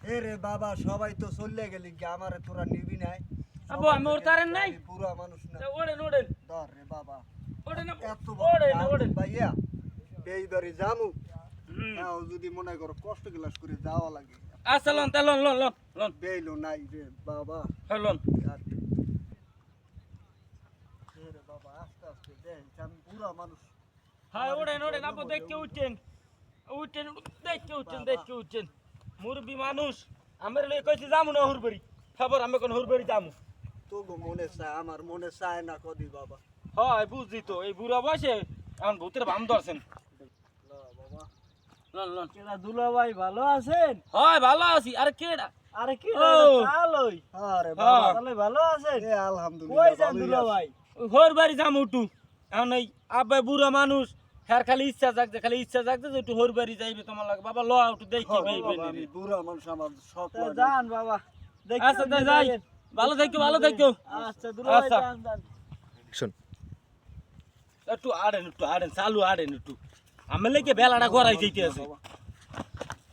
এরে বাবা সবাই তো চলে গেলি আমারে তোরা নিবি নাই আবো আমি ওর তারেন নাই পুরা মানুষ না ওড়েন ওড়েন ধর রে বাবা ওড়েন এত ওড়েন ওড়েন ভাইয়া বেইবারে জামু নাও যদি মনে করো কষ্ট গ্লাস করে যাওয়া লাগে আচ্ছা লন তা লন লন লন লন বেইলো নাই রে বাবা হ্যাঁ লন এরে বাবা আস্তে আস্তে দেখ আমি পুরা মানুষ হ্যাঁ ওড়েন ওড়েন আবো দেখকে উঠেন উঠেন দেখকে উঠেন মুরবি মানুষ আমার লই কইছি যামু না হুরবাড়ি খবর আমি কোন হুরবাড়ি যামু তো গো মনে চায় আমার মনে চায় না কদি বাবা হয় বুঝছি তো এই বুড়া বয়সে এখন ভূতের ভাম ধরছেন বাবা লন লন কেডা দুলা ভাই ভালো আছেন? হয় ভালো আছি আরে কেডা আরে কি ও। ভালোই আরে বাবা তাহলে ভালো আছেন? এ আলহামদুলিল্লাহ কই যান ভালোই দুলা আছি। ভাই? হুরবাড়ি যামু একটু এখন এই আব্বা বুড়া মানুষ হ্যার খালি ইচ্ছা জাগছে যে একটু হুরবাড়ি যাইবে তোমার লাগে বাবা ল একটু দেখি হ্যাঁ, বেই বাবা, আমি বুড়া মানুষ আমার শখ তা লাগে। যান বাবা দেখতে আচ্ছা তা যাই ভালো থাকো আচ্ছা দুলা ভাই আচ্ছা। যান যান একটু আড়েন চালু আড়েন একটু আমি লেগে বেলাটা গড়াই যাইতে আছে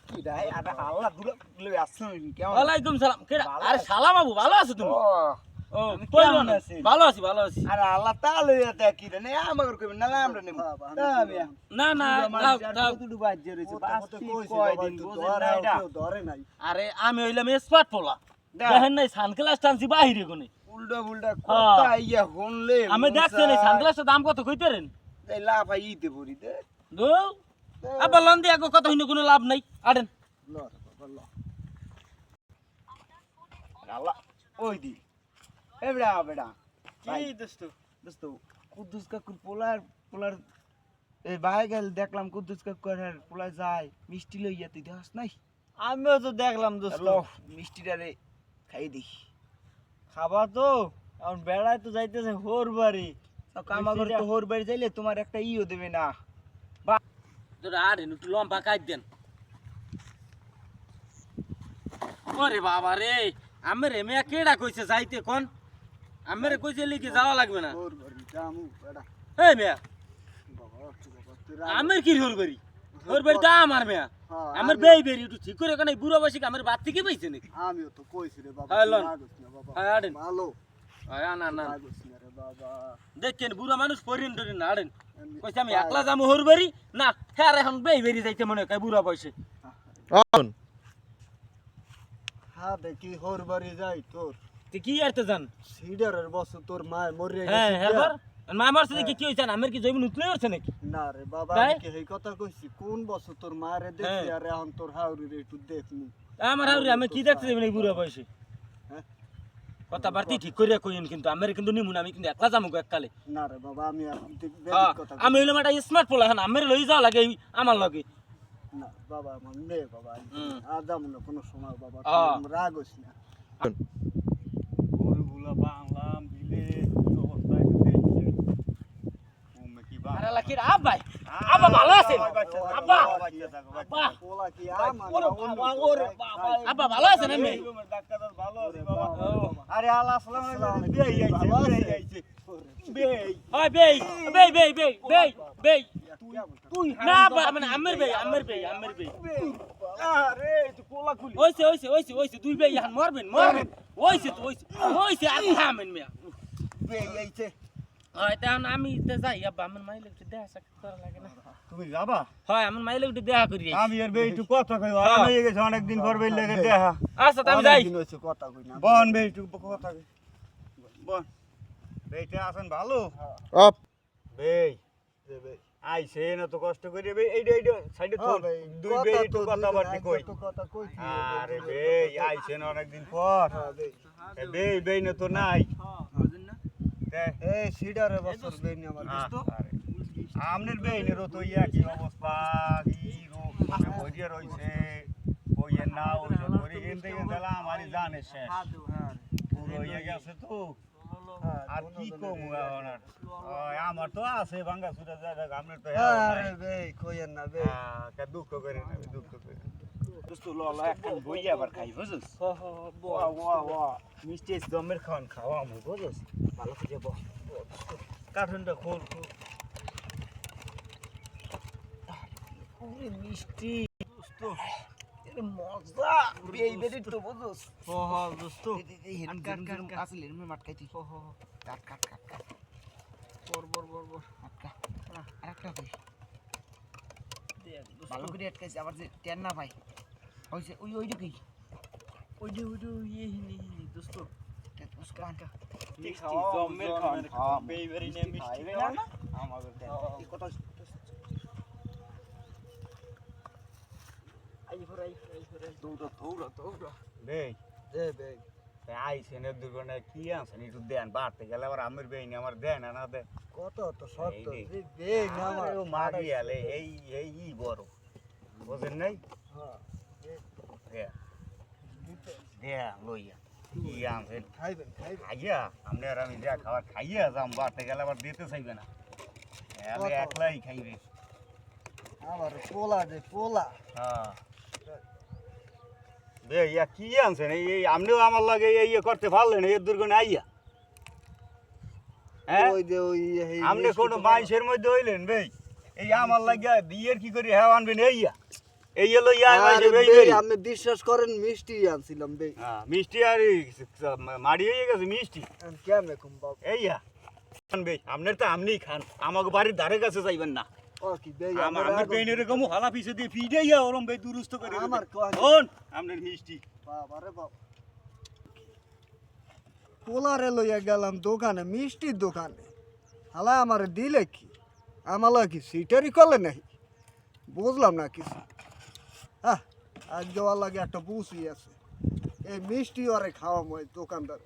কি রে আটা আল্লাহ দুলা লই আসছেন কেমন ওয়ালাইকুম সালাম কেডা আরে সালাম বাবু ভালো আছো তুমি ও ও আমি কই কেমন না আছি? ভালো আছি আরে আল্লাহ তাআলা এটা কি রে না আমাকে কইবেন না আমরা নেব তা মিয়া না না দাও। দুটো বাজে রইছে বাস্তি কইছি কয় বাবা দিন একটু বুঝেন না এটা ধরে নাই আরে আমি হইলাম স্মার্ট পোলা দেখ। দেখেন নাই সানগ্লাস টানছি বাহিরে কোনে উল্টা উল্টা হ্যাঁ। কথা ইয়া হনলে আমি দেখছি না সানগ্লাসের দাম কত কইতেরেন এই লাফা ইতে পড়ি দে দো আবার লন দিয়ে কথা হইনি কোনো লাভ নাই আড়েন ল রে বাবা ল আল্লাহ ওই দি এবড়া বেড়া কি দোস্ত দোস্ত কুদ্দুস কাকুর পোলার এই ভাই গেল দেখলাম কুদ্দুস কাকুর পোলা যায় মিষ্টি লইয়া তুই দেখাস নাই আমিও তো দেখলাম দোস্ত ল মিষ্টিটা রে খাই দেখি খাবা তো এখন বেড়ায় তো যাইতেছে হোর বাড়ি কামাগর তো হোর বাড়ি যাইলে তোমার একটা ইও দেবে না তোরা আড়েন একটু লম্বা কাট দেন ওরে বাবা রে আমের মেয়া কেডা কইছে যাইতে কোন আমের কইছে লিখে যাওয়া লাগবে না হোর বাড়ি জামু বেড়া এই মেয়া বাবা তুই আমের কি হুরবাড়ি হুরবাড়ি তো আমার মেয়া হ্যাঁ, আমার বেই বেরি একটু ঠিক করে কোন বুড়া বয়সী আমার বাদ থেকে পাইছে নাকি আমিও তো কইছি রে বাবা হ্যাঁ, তুই লন। রাগস না বাবা হ্যাঁ, আড়েন। ভালো আয় না না রাগস না রে বাবা দেখেন বুড়া মানুষ পরিন টরিন না আড়েন কইছে আমি একলা যামু হুরবাড়ি না হ্যাঁ এখন বেই বেরি যাইতে মনে হয় বুড়া বয়সে হ্যাঁ দেখি হোর বাড়ি যাই তোর তুই কি আরতে জান সিডারের বছর তোর মায় মরে হ্যাঁ গেছে হ্যাঁ বর মা মারছে দেখি কি হইছে আমার কি জৈবন উতলে উঠছে নাকি না রে বাবা তাই? আমি কি এই কথা কইছি কোন বছর তোর মারে দেখি হ্যাঁ। আর এখন তোর হাউরির একটু দেখনি আমার হাউরি আমি কি দেখতে যাবেন এই বুড়া বয়সে হ্যাঁ? কথা বার্তি ঠিক করে কইন কিন্তু আমার কিন্তু নিমুন আমি কিন্তু একলা যামু এককালে না রে বাবা আমি আর হ্যাঁ, কথা আমি হইলাম একটা স্মার্ট পোলা এখন আমার লই যাওয়া লাগে আমার লগে না বাবা আমার নে বাবা হুম। আর যাবো না কোনো সময় বাবা হ্যাঁ। তুই রাগ হইস না গরুগুলা বাংলাম বিলে অবস্থায় দেখছে ওমে কি আরে লাকির আব্বা আব্বা ভালো আছেন আব্বা আব্বা পোলা কি ওরে বাবা ওরে বাবা আব্বা ভালো আছেন এমনি ডাক্তার ভালো আছে বাবা ও। আরে আল্লাহ আসসালামু আলাইকুম বেই আইছে বেই ওই বেই বেই বেই বেই বেই বেই না আব্বা মানে আমের বেই আরে তুই কোলা খুলি ওইছে দুই বেই এখন মরবেন ওইছে আর থামেন মিয়া বেই আইছে হয় তখন আমি তো যাই আব্বা আমার মাইলে একটু দেখা সাক্ষাৎ করা লাগে না তুমি যাবা হয় আমার মাইলে একটু দেখা করি আমি আর বেই একটু কথা কই আরাম হয়ে গেছে অনেক দিন পর বেই লাগে দেখা আচ্ছা তো আমি যাই অনেকদিন হইছে কথা কই না বন বেই একটু কথা কই বন বেইতে আছেন ভালো অপ বেই যে বেই আইছে না তো কষ্ট করে বেই এইটা সাইডে তো হ্যাঁ ভাই, দুই বেই একটু কথা বার্তি কই তো কথা কইছি আরে বেই আইছেন অনেক দিন পর এ বেই বেই না তো নাই তে এই সিডারের বছর বেই নি আমার আমনের বেইনেরও তো কি অবস্থা কি রোগ হইয়া রইছে কইয়ের না ওষুধ করে কিনতে গেলাম আমারই জানে শেষ পুরো হইয়া গেছে তো আর কি কমু এখন আর আমার তো আছে ভাঙ্গা সুরা জায়গা আপনার তো আরে বেই কইেন না বেই দুঃখ করে নেবে দুঃখ করে দোস্ত ল একখান বই আবার খাই বুঝছিস ওয়া ওয়া ওয়া মিষ্টি দমের খান খাওয়া আমু বুঝছিস ভালো করে বল কার্টুনটা খোল খোল পুরি মিষ্টি দোস্ত মজা এই বেরি তো বুঝছস হ হ দোস্ত এই হেন কাট, কাট, যেন কাট। আসলে এর মাটকাইতি হ হ কাট কাট কাট কাট বর আটকা আরেকটা কই দেখ দোস্ত ভালো করে আটকাইছে আবার যে টেন না পাই হইছে ওই ওইটা কি ওইডি ইয়ে হিনি দোস্ত উসকান ঠিক জম্মের খাওয়ান বেইবারি নে মিষ্টি খাওয়ান না আমাদের দেন এই কথা আই ফর দৌড়া দৌড়া দৌড়া বেই দে বেগ আইছেন এক দুর্ঘটনা কি আনছেন একটু দেন বাড়তে গেলে আবার আমের বেইনি আমার দেন না দে কত তো শর্ত এই রে। বেগ না আমার আরে ও মাগি আলে এই এই ই বড় বুঝেন নাই হ্যাঁ দে দে লইয়া কি আনছেন খাইবেন খাইয়া আপনি আর আমি যা খাবার খাইয়া যাম বাড়তে গেলে আবার দিতে চাইবে না আমি কত? একলাই খাইবে আমার পোলা দে পোলা হ্যাঁ বে ইয়া কি আনছেন এই আপনিও আমার লাগে এই ইয়ে করতে পারলেন এই দুর্গুণে আইয়া হ্যাঁ ওই যে ওই আপনি কোনো বাইশের মধ্যে হইলেন ভাই এই আমার লাগিয়া বিয়ের কি করে হ্যাঁ আনবেন এইয়া এই এলো ইয়া বাইশে বেই বেরি আপনি বিশ্বাস করেন মিষ্টি আনছিলাম বেগ হ্যাঁ মিষ্টি আর মাড়ি হয়ে গেছে মিষ্টি কেমনে কম বাবু এইয়া ভাই আপনার তো আপনিই খান আমাকে বাড়ির ধারে কাছে যাইবেন না ও কি বেগ আমি পেন এরকম হালা পিছে দিয়ে ফিডাইয়া ওরম ভাই দুরুস্ত করে আমার কোয়া শোন আপনার মিষ্টি বাবা রে বাবা পোলারে লইয়া গেলাম দোকানে মিষ্টির দোকানে হালা আমার দিলে কি আমালা কি সিটারি করলে নাই বুঝলাম না কিছু আহ আজ যাওয়ার লাগে একটা বুঝি আছে এই মিষ্টি ওরে খাওয়া মই দোকানদার